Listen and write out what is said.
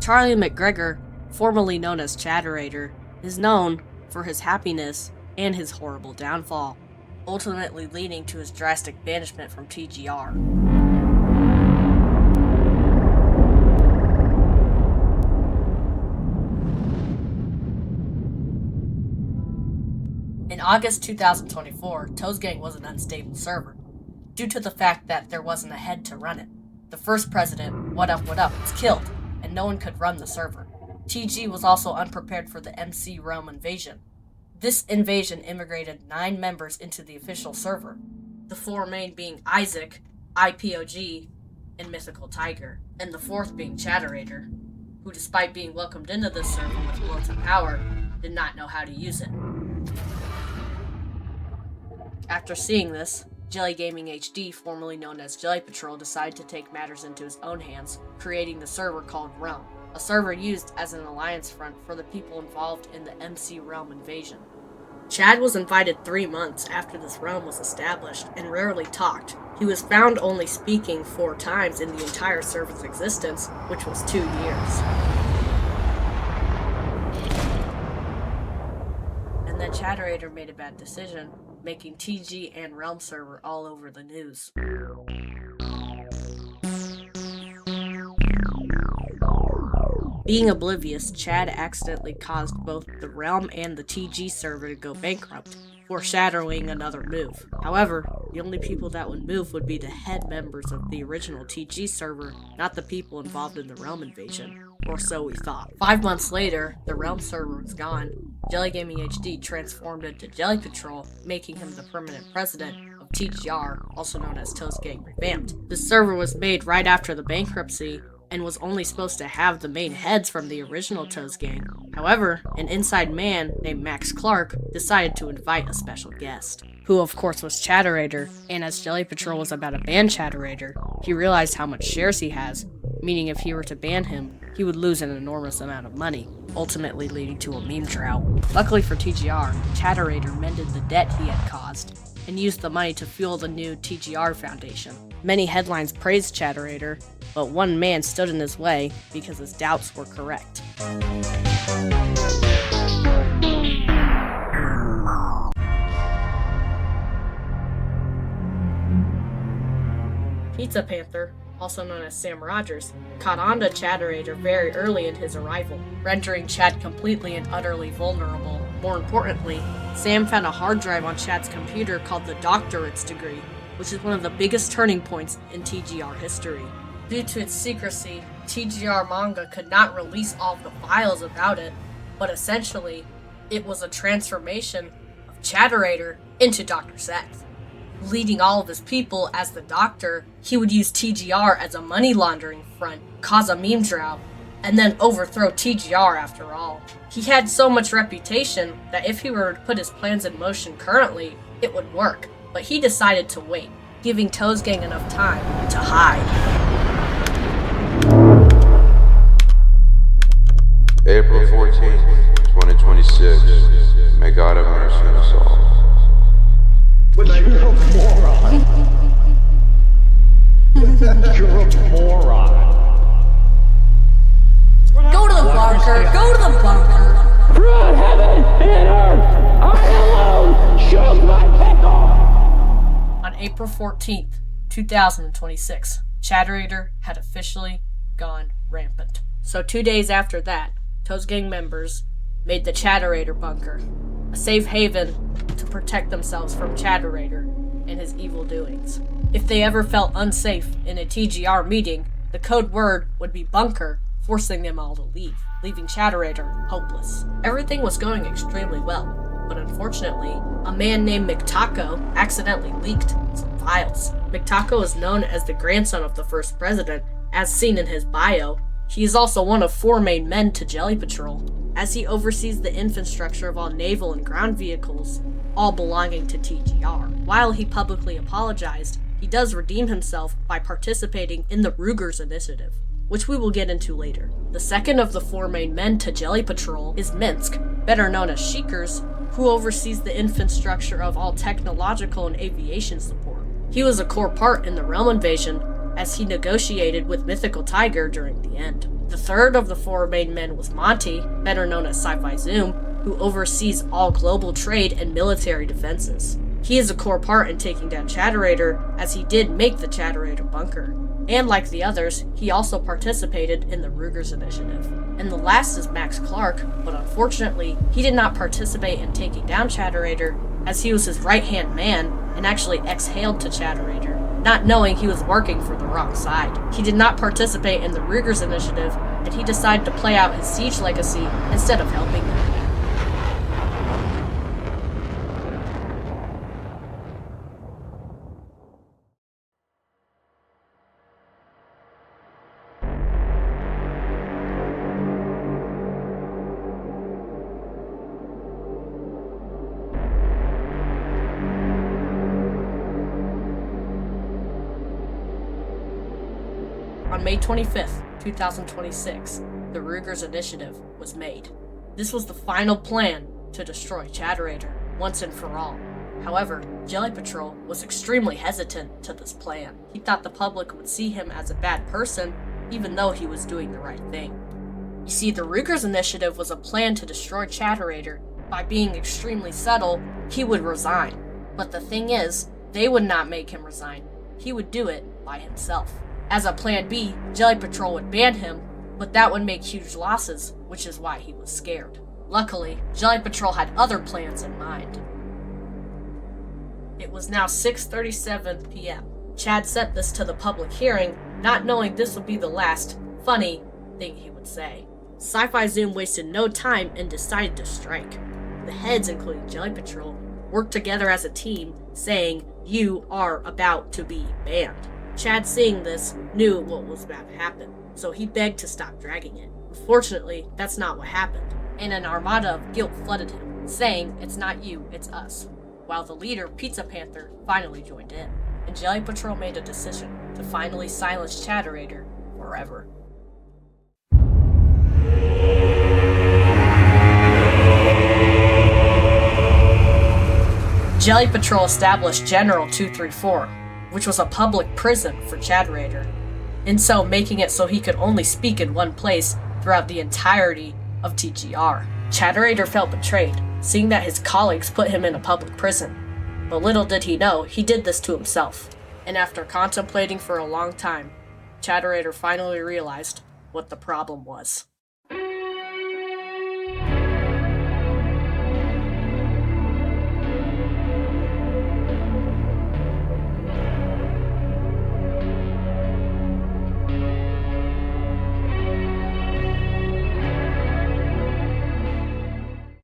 Charlie McGregor, formerly known as Chaderator, is known for his happiness and his horrible downfall, ultimately leading to his drastic banishment from TGR. In August 2024, Toesgang was an unstable server, due to the fact that there wasn't a head to run it. The first president, What Up, was killed, and no one could run the server. TG was also unprepared for the MC Realm invasion. This invasion immigrated 9 members into the official server, the 4 main being Isaac, IPOG, and Mythical Tiger, and the 4th being Chaderator, who despite being welcomed into this server with loads of power, did not know how to use it. After seeing this, Jelly Gaming HD, formerly known as Jelly Patrol, decided to take matters into his own hands, creating the server called Realm, a server used as an alliance front for the people involved in the MC Realm invasion. Chad was invited 3 months after this realm was established and rarely talked. He was found only speaking 4 times in the entire server's existence, which was 2 years. And then Chaderator made a bad decision, making TG and Realm server all over the news. Being oblivious, Chad accidentally caused both the Realm and the TG server to go bankrupt, foreshadowing another move. However, the only people that would move would be the head members of the original TG server, not the people involved in the Realm invasion. Or so we thought. 5 months later, the Realm server was gone. Jelly Gaming HD transformed into Jelly Patrol, making him the permanent president of TGR, also known as Toesgang Revamped. The server was made right after the bankruptcy, and was only supposed to have the main heads from the original Toesgang. However, an inside man named Max Clark decided to invite a special guest, who of course was Chaderator, and as Jelly Patrol was about to ban Chaderator, he realized how much shares he has, meaning if he were to ban him, he would lose an enormous amount of money, ultimately leading to a meme drought. Luckily for TGR, Chaderator mended the debt he had caused, and used the money to fuel the new TGR Foundation. Many headlines praised Chaderator, but one man stood in his way because his doubts were correct. Pizza Panther, also known as Sam Rogers, caught on to Chaderator very early in his arrival, rendering Chad completely and utterly vulnerable. More importantly, Sam found a hard drive on Chad's computer called the Doctorate's degree, which is one of the biggest turning points in TGR history. Due to its secrecy, TGR manga could not release all of the files about it, but essentially, it was a transformation of Chaderator into Dr. Seth. Leading all of his people as the Doctor, he would use TGR as a money laundering front, cause a meme drought, and then overthrow TGR after all. He had so much reputation that if he were to put his plans in motion currently, it would work, but he decided to wait, giving Toesgang enough time to hide. April 14th, 2026. May God have mercy on us all. But you're a moron. You're a moron. Go to the bunker! Go to the bunker! Throughout heaven and earth, I alone shook my pickle! On April 14th, 2026, Chaderator had officially gone rampant. So 2 days after that, Toesgang members made the Chaderator bunker, a safe haven to protect themselves from Chaderator and his evil doings. If they ever felt unsafe in a TGR meeting, the code word would be bunker, forcing them all to leave, leaving Chaderator hopeless. Everything was going extremely well, but unfortunately, a man named McTaco accidentally leaked some files. McTaco is known as the grandson of the first president, as seen in his bio. He is also one of 4 main men to Jelly Patrol, as he oversees the infrastructure of all naval and ground vehicles, all belonging to TGR. While he publicly apologized, he does redeem himself by participating in the Ruger's initiative, which we will get into later. The second of the 4 main men to Jelly Patrol is Minsk, better known as Sheikers, who oversees the infrastructure of all technological and aviation support. He was a core part in the Realm invasion, as he negotiated with Mythical Tiger during the end. The third of the four main men was Monty, better known as Sci-Fi Zoom, who oversees all global trade and military defenses. He is a core part in taking down Chaderator, as he did make the Chaderator bunker. And like the others, he also participated in the Ruger's initiative. And the last is Max Clark, but unfortunately, he did not participate in taking down Chaderator, as he was his right-hand man and actually exhaled to Chaderator, not knowing he was working for the wrong side. He did not participate in the Ruger's initiative, and he decided to play out his siege legacy instead of helping them. On May 25th, 2026, the Ruger's initiative was made. This was the final plan to destroy Chaderator once and for all. However, Jelly Patrol was extremely hesitant to this plan. He thought the public would see him as a bad person, even though he was doing the right thing. You see, the Ruger's initiative was a plan to destroy Chaderator. By being extremely subtle, he would resign. But the thing is, they would not make him resign. He would do it by himself. As a plan B, Jelly Patrol would ban him, but that would make huge losses, which is why he was scared. Luckily, Jelly Patrol had other plans in mind. It was now 6:37 p.m. Chad sent this to the public hearing, not knowing this would be the last funny thing he would say. Sci-Fi Zoom wasted no time and decided to strike. The heads, including Jelly Patrol, worked together as a team, saying, "You are about to be banned." Chad, seeing this, knew what was about to happen, so he begged to stop dragging it. Unfortunately, that's not what happened, and an armada of guilt flooded him, saying, "It's not you, it's us," while the leader, Pizza Panther, finally joined in, and Jelly Patrol made a decision to finally silence Chaderator forever. Jelly Patrol established General 234, which was a public prison for Chaderator, and so making it so he could only speak in one place throughout the entirety of TGR. Chaderator felt betrayed, seeing that his colleagues put him in a public prison. But little did he know, he did this to himself. And after contemplating for a long time, Chaderator finally realized what the problem was.